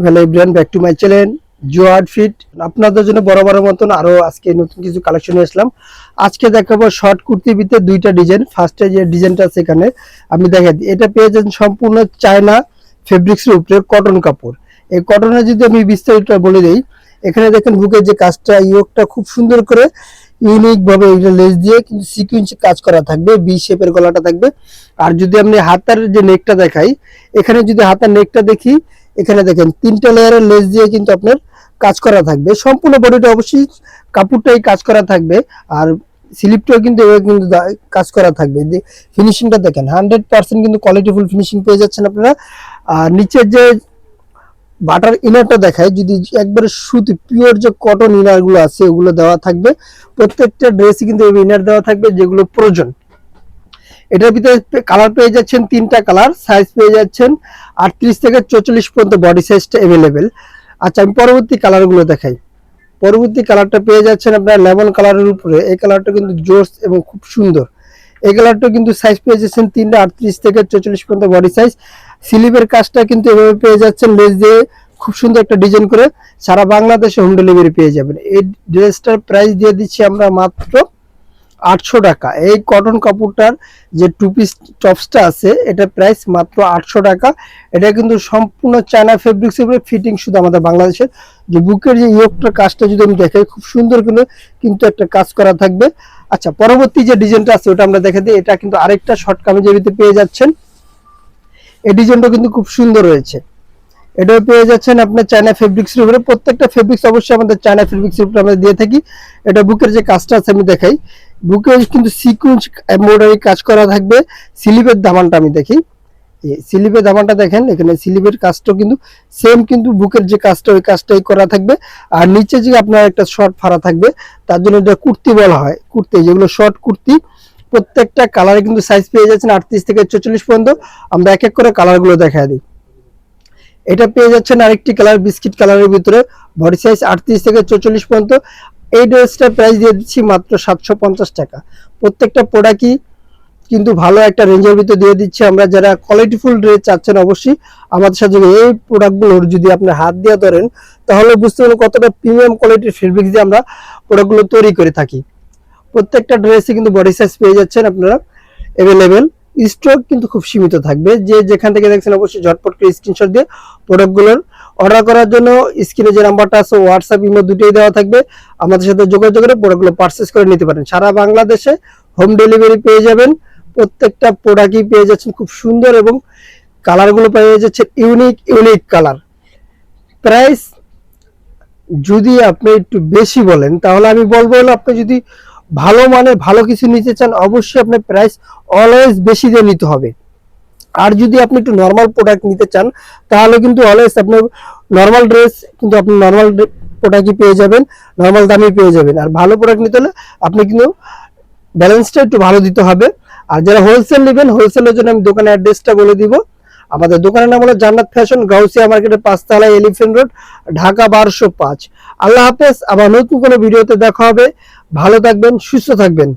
Hello everyone, back to my channel জুয়ার্ড ফিট। আপনাদের জন্য বরাবরের মতন আরো আজকে নতুন কিছু কালেকশন নিয়ে আসলাম। আজকে দেখাবো শর্ট কুর্তির ভিতরে দুইটা ডিজাইন। ফার্স্টে যে ডিজাইনটা আছে এখানে আমি দেখাই দিই, এটা পেয়ে যাচ্ছেন সম্পূর্ণ চায়না ফেব্রিক্সের উপরে কটন কাপড়। এই কটনের যদি আমি বিস্তারিত বলে দিই, এখানে দেখেন বুকের যে কাজটা, ইয়োগটা খুব সুন্দর করে ইউনিক ভাবে এটা লেস দিয়ে কিন্তু সিকুয়েন্স কাজ করা থাকবে, বি শেপের গলাটা থাকবে। আর যদি আমি হাতার যে নেকটা দেখাই, এখানে যদি হাতার নেকটা দেখি, এখানে দেখেন তিনটা লেয়ারের লেস দিয়ে কিন্তু আপনার কাজ করা থাকবে। সম্পূর্ণ বডিটা অবশ্যই কাপড়টাই কাজ করা থাকবে, আর স্লিপটাও কিন্তু এভাবে কিন্তু কাজ করা থাকবে। ফিনিশিংটা দেখেন 100% কিন্তু কোয়ালিটিফুল ফিনিশিং পেয়ে যাচ্ছেন আপনারা। আর নিচের যে বাটার ইনারটা দেখায়, যদি একবারে সুতি পিওর যে কটন ইনার গুলো আছে ওগুলো দেওয়া থাকবে। প্রত্যেকটা ড্রেসই কিন্তু ইনার দেওয়া থাকবে যেগুলো প্রয়োজন। এটার ভিতরে কালার পেয়ে যাচ্ছেন তিনটা কালার, সাইজ পেয়ে যাচ্ছেন 38 থেকে 44 পর্যন্ত বডি সাইজটা अवेलेबल। আচ্ছা, আমি পরবর্তী কালারগুলো দেখাই। পরবর্তী কালারটা পেয়ে যাচ্ছেন আপনার লেমন কালারের উপরে। এই কালারটা কিন্তু জোস এবং খুব সুন্দর। এই কালারটা কিন্তু সাইজ পেয়ে যাচ্ছেন তিনটা 38 থেকে 44 পর্যন্ত বডি সাইজ। স্লিভের কাজটা কিন্তু এভাবে পেয়ে যাচ্ছেন লেস দিয়ে খুব সুন্দর একটা ডিজাইন করে। সারা বাংলাদেশে হোম ডেলিভারি পেয়ে যাবেন। এই ড্রেসটার প্রাইস দিয়ে দিচ্ছি আমরা মাত্র 800 টাকা। এই কটন কাপড়টার যে টু পিস টপসটা আছে, এটা প্রাইস মাত্র 800 টাকা। এটা কিন্তু সম্পূর্ণ চায়না ফেব্রিক্স এর ফিটিং, শুধু আমাদের বাংলাদেশের। যে বুকের যে ইয়োগটার কাজটা যদি আমি দেখাই, খুব সুন্দর করে কিন্তু একটা কাজ করা থাকবে। আচ্ছা, পরবর্তী যে ডিজাইনটা আছে ওটা আমরা দেখা দিই। এটা কিন্তু আরেকটা শর্ট কামিজের ভিতরে পেয়ে যাচ্ছেন। এই ডিজাইনটা কিন্তু খুব সুন্দর রয়েছে। এটাও পেয়ে যাচ্ছেন আপনার চায়না ফেব্রিক্সের উপরে। প্রত্যেকটা ফেব্রিক্স অবশ্যই আমাদের চায়না ফেব্রিক্সের উপরে আমরা দিয়ে থাকি। এটা বুকের যে কাজটা আছে আমি দেখাই, বুকে কিন্তু সিকুয়েন্স এমব্রয়ডারি কাজ করা থাকবে। স্লিভের দামানটা আমি দেখি, স্লিভের দামানটা দেখেন, এখানে স্লিভের কাজটাও কিন্তু সেম, কিন্তু বুকের যে কাজটা ওই কাজটাই করা থাকবে। আর নিচে যে আপনার একটা শর্ট ফাড়া থাকবে, তার জন্য এটা কুর্তি বলা হয়। কুর্তি যেগুলো শর্ট কুর্তি, প্রত্যেকটা কালারে কিন্তু সাইজ পেয়ে যাচ্ছেন 38 থেকে 44 পর্যন্ত। আমরা এক এক করে কালারগুলো দেখায় দিই। এটা পেয়ে যাচ্ছেন আরেকটি কালার বিস্কিট কালারের ভিতরে, বডি সাইজ 38 থেকে 44 পর্যন্ত। এই ড্রেসটার প্রাইস দিয়ে দিচ্ছি মাত্র 750 টাকা। প্রত্যেকটা প্রোডাক্টই কিন্তু ভালো একটা রেঞ্জের ভিতরে দিয়ে দিচ্ছি আমরা। যারা কোয়ালিটিফুল ড্রেস চাচ্ছেন, অবশ্যই আমাদের সাথে এই প্রোডাক্টগুলোর যদি আপনার হাত দিয়ে ধরেন, তাহলে বুঝতে পারবেন কতটা প্রিমিয়াম কোয়ালিটির ফেব্রিক দিয়ে আমরা প্রোডাক্টগুলো তৈরি করে থাকি। প্রত্যেকটা ড্রেসে কিন্তু বডি সাইজ পেয়ে যাচ্ছেন আপনারা अवेलेबल। স্টক কিন্তু খুব সীমিত থাকবে। যে যেখান থেকে দেখছেন অবশ্যই ঝটপট করে স্ক্রিনশট দিয়ে প্রোডাক্টগুলোর অর্ডার করার জন্য স্ক্রিনে যে নাম্বারটা আছে, হোয়াটসঅ্যাপ ইমো দুটোই দেওয়া থাকবে। আমাদের সাথে যোগাযোগ করে প্রোডাক্টগুলো পারচেজ করে নিতে পারেন। সারা বাংলাদেশে হোম ডেলিভারি পেয়ে যাবেন। প্রত্যেকটা প্রোডাক্টই পেয়ে যাচ্ছেন খুব সুন্দর, এবং কালারগুলো পেয়ে যাচ্ছে ইউনিক কালার। প্রাইস যদি আপনি একটু বেশি বলেন, তাহলে আমি বলবো হলো, আপনি যদি ভালো মানে ভালো কিছু নিতে চান, অবশ্যই আপনার প্রাইস অলওয়েজ বেশি দিয়ে নিতে হবে। আর যদি আপনি একটু নর্মাল প্রোডাক্ট নিতে চান, তাহলে কিন্তু অলওয়েজ আপনার নর্মাল ড্রেস কিন্তু আপনি নর্মাল প্রোডাক্টই পেয়ে যাবেন, নর্মাল দামে পেয়ে যাবেন। আর ভালো প্রোডাক্ট নিতে হলে আপনি কিন্তু ব্যালেন্সটা একটু ভালো দিতে হবে। আর যারা হোলসেল নেবেন, হোলসেলের জন্য আমি দোকানের অ্যাড্রেসটা বলে দিব। আমাদের দোকানের নাম হলো জান্নাত ফ্যাশন, গাউসিয়া মার্কেটের 5 তলায়, এলিফ্যান্ট রোড, ঢাকা 1205। আল্লাহ হাফেজ। আবার নতুন কোনো ভিডিওতে দেখা হবে। ভালো থাকবেন, সুস্থ থাকবেন।